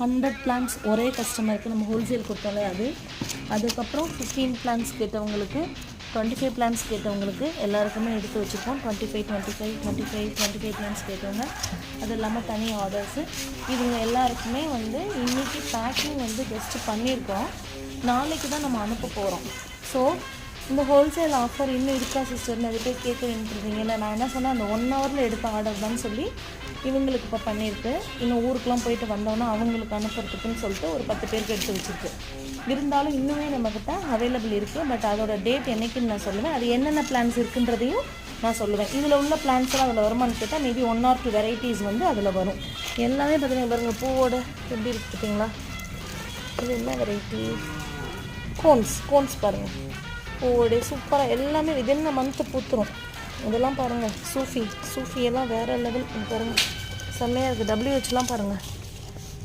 100 plans ஒரே கஸ்டமருக்கு நம்ம ஹோல்சேல் கொடுத்தாலே அதுக்கப்புறம் 15 பிளான்ஸ் கேட்டவங்களுக்கு 25 பிளான்ஸ் கேட்டவங்களுக்கு எல்லாருக்குமே எடுத்து வச்சுருக்கோம். 25 பிளான்ஸ் கேட்டவங்க அது இல்லாமல் தனி ஆர்டர்ஸு இவங்க எல்லாருக்குமே இன்றைக்கி பேக்கிங் ஜஸ்ட்டு பண்ணியிருக்கோம். நாளைக்கு தான் நம்ம அனுப்ப போகிறோம். ஸோ இந்த ஹோல்சேல் ஆஃபர் இன்னும் இருக்கா சிஸ்டர், நிறைய பேர் கேட்க வேண்டியிருந்தீங்க. இல்லை நான் என்ன சொன்னேன், அந்த 1 ஹவரில் எடுத்த ஆர்டர் தான் சொல்லி இவங்களுக்கு இப்போ பண்ணியிருக்கு. இன்னும் ஊருக்கெலாம் போயிட்டு வந்தோன்னா அவங்களுக்கு அனுப்புறதுக்குன்னு சொல்லிட்டு ஒரு 10 பேருக்கு எடுத்து வச்சுருக்கு. இருந்தாலும் இன்னுமே நம்மக்கிட்ட அவைலபிள் இருக்குது. பட் அதோட டேட் என்றைக்குன்னு நான் சொல்லுவேன். அது என்னென்ன பிளான்ஸ் இருக்குன்றதையும் நான் சொல்லுவேன். இதில் உள்ள பிளான்ஸ்லாம் அதில் வருமானு கேட்டால் மேபி 1 or 2 வெரைட்டிஸ் அதில் வரும். எல்லாமே பார்த்தீங்கன்னா பாருங்கள், பூவோட எப்படி இருக்கு பார்த்தீங்களா? இது என்ன வெரைட்டி? கோன்ஸ் பாருங்கள், பூவோடைய சூப்பராக எல்லாமே விதின் மந்த்து பூத்துரும். இதெல்லாம் பாருங்கள், சூஃபி எல்லாம் வேறு லெவல் பாருங்கள், செம்மையாக இருக்குது. WHலாம் பாருங்கள்.